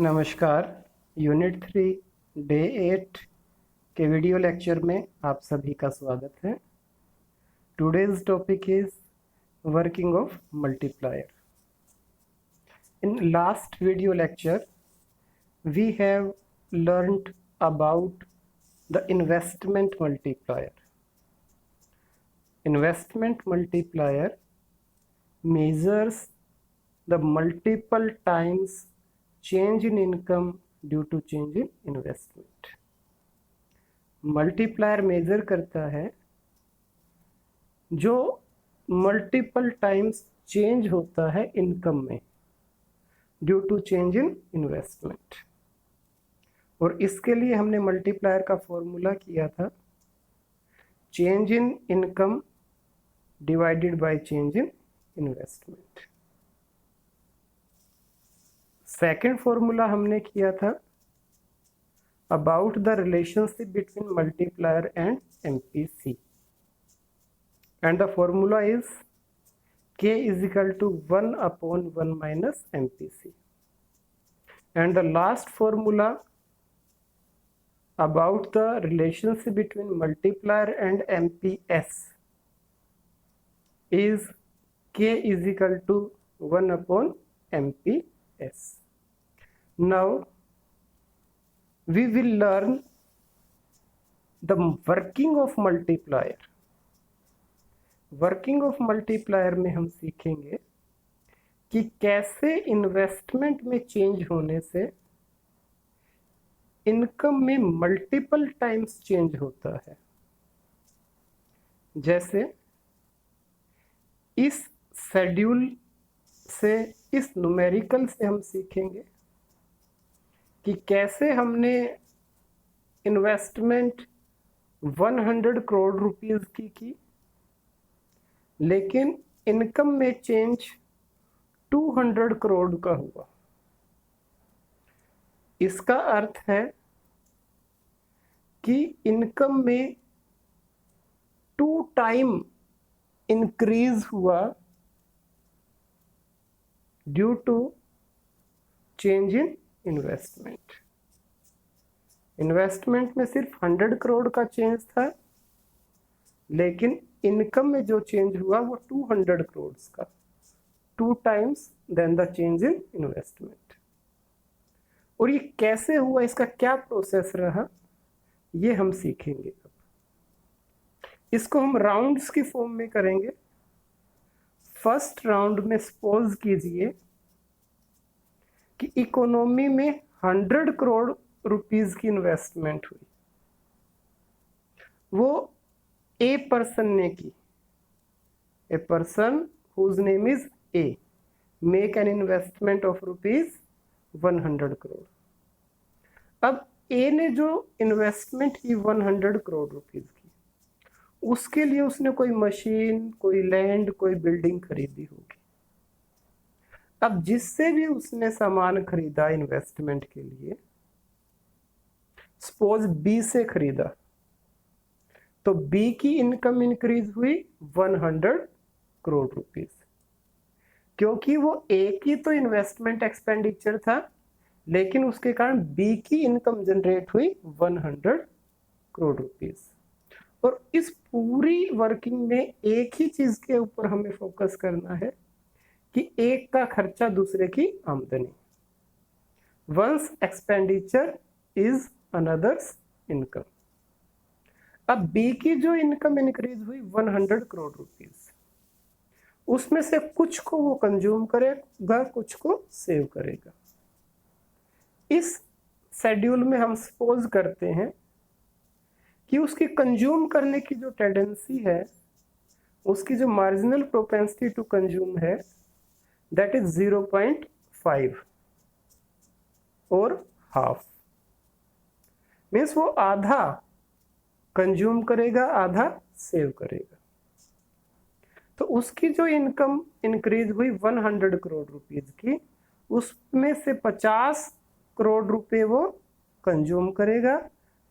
नमस्कार। Unit 3 day 8 के video lecture में आप सभी का स्वागत है। Today's topic is working of multiplier. In last video lecture we have learned about the investment multiplier. Investment multiplier measures the multiple times change in income due to change in investment. Multiplier measure करता है जो multiple times change होता है income में due to change in investment. और इसके लिए हमने मल्टीप्लायर का फॉर्मूला किया था change in income divided by change in investment. Second formula हमने किया था about the relationship between multiplier and MPC, and the formula is K is equal to 1/1 minus MPC. And the last formula about the relationship between multiplier and MPS is K is equal to 1/MPS. Now we will learn the working of multiplier. Working of multiplier में हम सीखेंगे कि कैसे investment में change होने से income में multiple times change होता है। जैसे इस शेड्यूल से, इस न्यूमेरिकल से हम सीखेंगे कि कैसे हमने इन्वेस्टमेंट 100 करोड़ रुपीस की लेकिन इनकम में चेंज 200 करोड़ का हुआ। इसका अर्थ है कि इनकम में 2 टाइम इंक्रीज हुआ due to change in investment. Investment में सिर्फ 100 करोड़ का चेंज था लेकिन इनकम में जो चेंज हुआ वो 200 करोड़ का, 2 times than the change in investment. और ये कैसे हुआ, इसका क्या प्रोसेस रहा, ये हम सीखेंगे। अब इसको हम राउंड्स की फॉर्म में करेंगे। फर्स्ट राउंड में सपोज कीजिए कि इकोनॉमी में 100 करोड़ रुपीस की इन्वेस्टमेंट हुई, वो ए पर्सन ने की। A person whose name is A make an investment of rupees 100 crore. अब ए ने जो इन्वेस्टमेंट की 100 करोड़ रुपीस की, उसके लिए उसने कोई मशीन, कोई लैंड, कोई बिल्डिंग खरीदी होगी। अब जिससे भी उसने सामान खरीदा इन्वेस्टमेंट के लिए, सपोज बी से खरीदा, तो बी की इनकम इंक्रीज हुई 100 करोड़ रुपीस, क्योंकि वो ए की तो इन्वेस्टमेंट एक्सपेंडिचर था लेकिन उसके कारण बी की इनकम जनरेट हुई 100 करोड़ रुपीस। और इस पूरी वर्किंग में एक ही चीज के ऊपर हमें फोकस करना है कि एक का खर्चा दूसरे की आमदनी। One's expenditure is another's income. अब बी की जो इनकम इंक्रीज हुई 100 करोड़ रुपीस, उसमें से कुछ को वो कंज्यूम करेगा, कुछ को सेव करेगा। इस शेड्यूल में हम सपोज करते हैं कि उसकी कंज्यूम करने की जो टेंडेंसी है, उसकी जो मार्जिनल प्रोपेंसिटी टू कंज्यूम है, दैट इज 0.5 और हाफ। मीन्स वो आधा कंज्यूम करेगा, आधा सेव करेगा। तो उसकी जो इनकम इंक्रीज हुई 100 करोड़ रुपीस की, उसमें से 50 करोड़ रुपए वो कंज्यूम करेगा,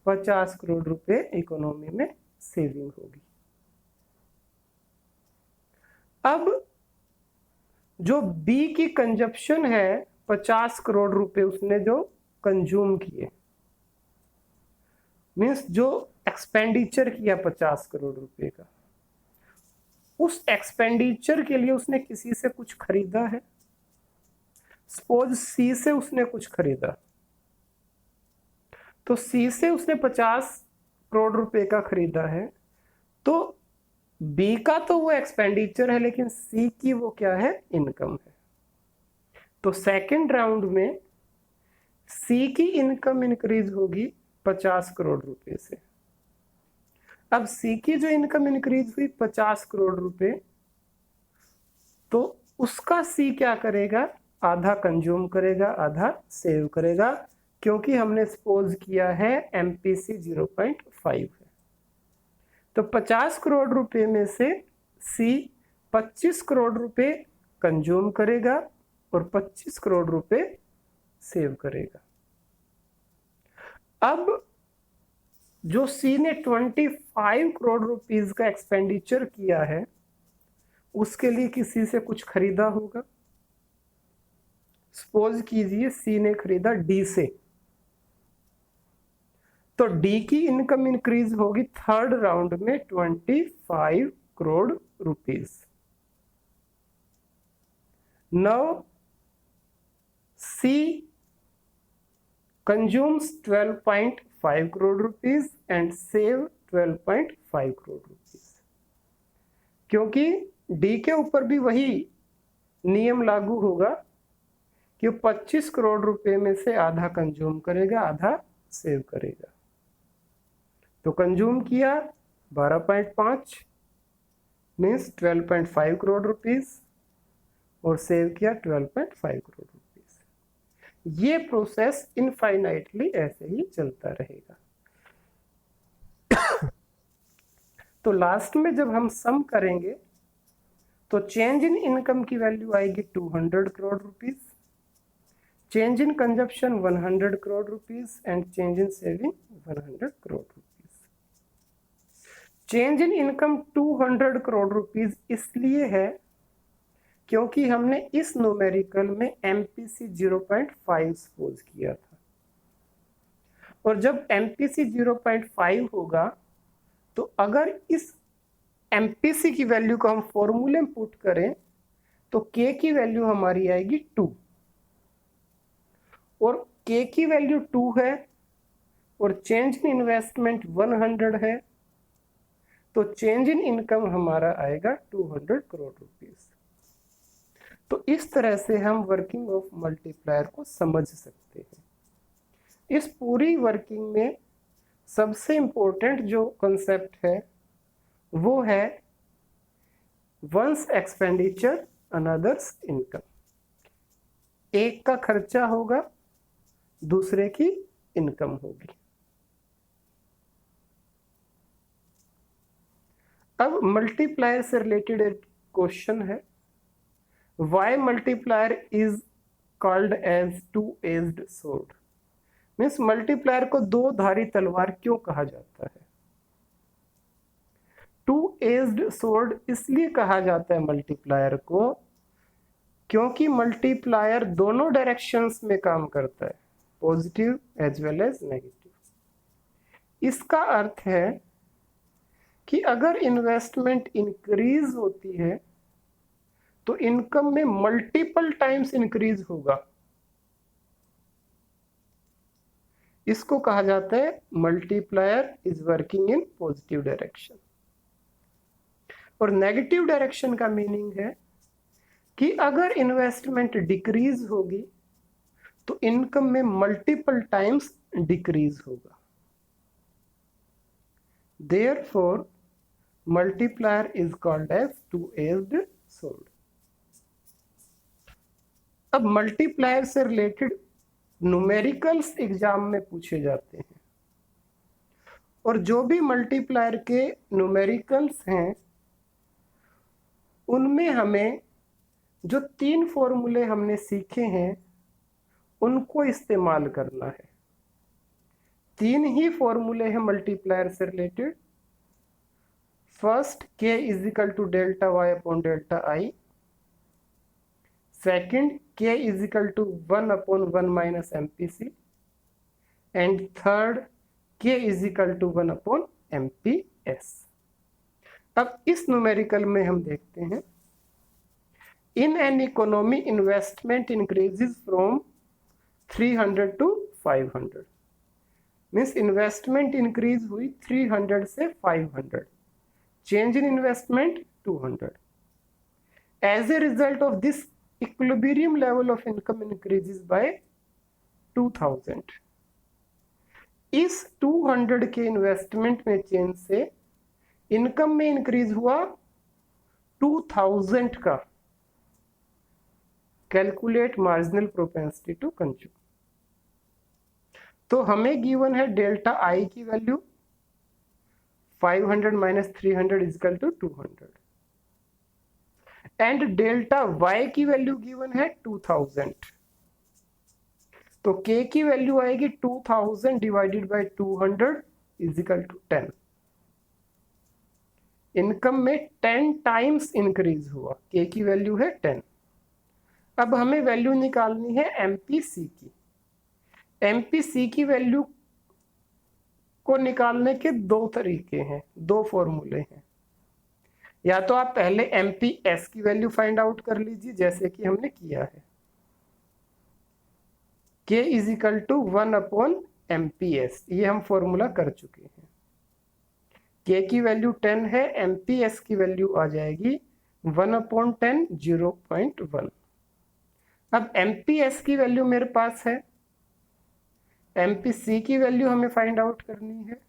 50 करोड़ रुपए इकोनॉमी में सेविंग होगी। अब जो बी की कंजप्शन है 50 करोड़ रुपए उसने जो कंज्यूम किए, मीन्स जो एक्सपेंडिचर किया 50 करोड़ रुपए का, उस एक्सपेंडिचर के लिए उसने किसी से कुछ खरीदा है। सपोज सी से उसने कुछ खरीदा, तो सी से उसने 50 करोड़ रुपए का खरीदा है, तो बी का तो वो एक्सपेंडिचर है, लेकिन सी की वो क्या है, इनकम है। तो सेकंड राउंड में सी की इनकम इंक्रीज होगी 50 करोड़ रुपए से। अब सी की जो इनकम इंक्रीज हुई 50 करोड़ रुपए, तो उसका सी क्या करेगा, आधा कंज्यूम करेगा, आधा सेव करेगा, क्योंकि हमने सपोज किया है एमपीसी 0.5 है। तो 50 करोड़ रुपए में से सी 25 करोड़ रुपए कंज्यूम करेगा और 25 करोड़ रुपए सेव करेगा। अब जो सी ने 25 करोड़ रुपीस का एक्सपेंडिचर किया है, उसके लिए किसी से कुछ खरीदा होगा। सपोज कीजिए सी ने खरीदा डी से, तो डी की इनकम इंक्रीज होगी थर्ड राउंड में 25 crore rupees. Now see consumes 12.5 crore rupees and save 12.5 crore rupees, क्योंकि डी के ऊपर भी वही नियम लागू होगा कि 25 करोड़ रुपए में से आधा कंज्यूम करेगा, आधा सेव करेगा। तो कंज्यूम किया 12.5 मीन्स 12.5 करोड़ रुपीस और सेव किया 12.5 करोड़ रुपीस। ये प्रोसेस इनफाइनाइटली ऐसे ही चलता रहेगा। तो लास्ट में जब हम सम करेंगे तो चेंज इन इनकम की वैल्यू आएगी 200 crore rupees, change in consumption 100 crore rupees and change in saving 100 crore rupees. Change in income 200 crore rupees इसलिए है क्योंकि हमने इस न्यूमेरिकल में एमपीसी 0.5 सपोज किया था, और जब एमपीसी 0.5 होगा तो अगर इस एमपीसी की वैल्यू को हम फॉर्मूले में पुट करें तो के की वैल्यू हमारी आएगी 2, और के की वैल्यू 2 है और चेंज इन इन्वेस्टमेंट 100 है, तो चेंज इन इनकम हमारा आएगा 200 करोड़ रुपीस। तो इस तरह से हम वर्किंग ऑफ मल्टीप्लायर को समझ सकते हैं। इस पूरी वर्किंग में सबसे इंपॉर्टेंट जो कॉन्सेप्ट है वो है वंस एक्सपेंडिचर अनदर्स इनकम। एक का खर्चा होगा, दूसरे की इनकम होगी। अब मल्टीप्लायर से रिलेटेड एक क्वेश्चन है, why multiplier is called as two-edged sword? Means multiplier को दो धारी तलवार क्यों कहा जाता है? टू-एज्ड स्वॉर्ड इसलिए कहा जाता है मल्टीप्लायर को क्योंकि मल्टीप्लायर दोनों डायरेक्शंस में काम करता है, positive as well as negative. इसका अर्थ है कि अगर इन्वेस्टमेंट इंक्रीज होती है तो इनकम में मल्टीपल टाइम्स इंक्रीज होगा। इसको कहा जाता है multiplier is working in positive direction. और नेगेटिव डायरेक्शन का मीनिंग है कि अगर इन्वेस्टमेंट डिक्रीज होगी तो इनकम में मल्टीपल टाइम्स डिक्रीज होगा। Therefore multiplier is called as two edged sword. अब मल्टीप्लायर से रिलेटेड न्यूमेरिकल्स एग्जाम में पूछे जाते हैं, और जो भी मल्टीप्लायर के न्यूमेरिकल्स हैं उनमें हमें जो 3 फॉर्मूले हमने सीखे हैं उनको इस्तेमाल करना है। 3 ही फॉर्मूले हैं मल्टीप्लायर से related. First, k is equal to delta Y upon delta I. second k is equal to 1 upon 1 minus MPC, and third k is equal to 1 upon MPS. अब इस न्यूमेरिकल में हम देखते हैं, in an economy investment increases from 300 to 500, means investment increase हुई 300 से 500, change in investment 200. As a result of this equilibrium level of income increases by 2000. इस 200 के इन्वेस्टमेंट में चेंज से इनकम में इंक्रीज हुआ 2000 का. Calculate marginal propensity to consume. तो हमें गिवन है डेल्टा आई की value 500 minus 300 is equal to 200, and delta Y की वैल्यू गिवन है 2000. तो के की वैल्यू आएगी 2000 divided by 200 is equal to 10. Income में 10 टाइम्स इंक्रीज हुआ, के की वैल्यू है 10. अब हमें वैल्यू निकालनी है एमपीसी की. एमपीसी की वैल्यू को निकालने के दो तरीके हैं, दो फॉर्मूले हैं. या तो आप पहले एमपीएस की वैल्यू फाइंड आउट कर लीजिए जैसे कि हमने किया है, K is equal to 1 upon MPS. ये हम फॉर्मूला कर चुके हैं. के की वैल्यू 10 है, एमपीएस की वैल्यू आ जाएगी 1 अपॉन 10 0.1. अब एमपीएस की वैल्यू मेरे पास है, एमपीसी की वैल्यू हमें फाइंड आउट करनी है,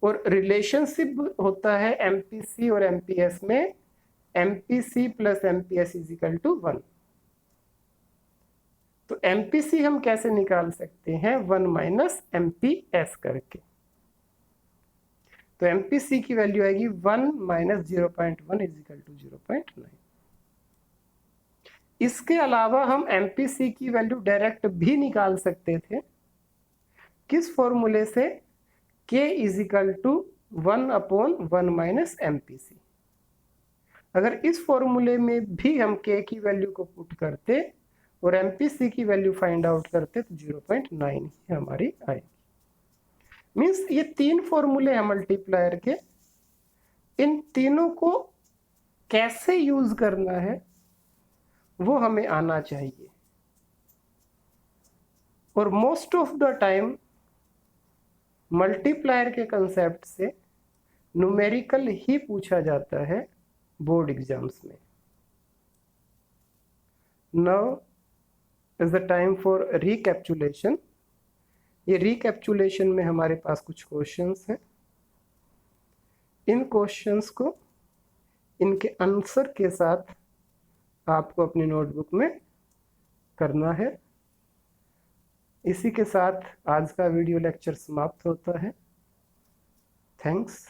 और रिलेशनशिप होता है एमपीसी और एमपीएस में, MPC plus MPS is equal to 1. तो एमपीसी हम कैसे निकाल सकते हैं, 1 माइनस एमपीएस करके. तो एमपीसी की वैल्यू आएगी 1 माइनस 0.1 इज इक्वल टू 0.9. इसके अलावा हम एमपीसी की वैल्यू डायरेक्ट भी निकाल सकते थे. किस फॉर्मूले से, K is equal to 1 upon 1 minus MPC. अगर इस फॉर्मूले में भी हम के की वैल्यू को पुट करते और एमपीसी की वैल्यू फाइंड आउट करते तो 0.9 ही हमारी आएगी. मीन्स ये तीन फॉर्मूले हैं मल्टीप्लायर के, इन तीनों को कैसे यूज करना है वो हमें आना चाहिए. और most of the time multiplier के कंसेप्ट से न्यूमेरिकल ही पूछा जाता है बोर्ड एग्जाम्स में. Now is the time for recapitulation. ये रिकैप्चुलेशन में हमारे पास कुछ क्वेश्चंस हैं. इन क्वेश्चंस को इनके आंसर के साथ आपको अपनी नोटबुक में करना है. इसी के साथ आज का वीडियो लेक्चर समाप्त होता है. थैंक्स.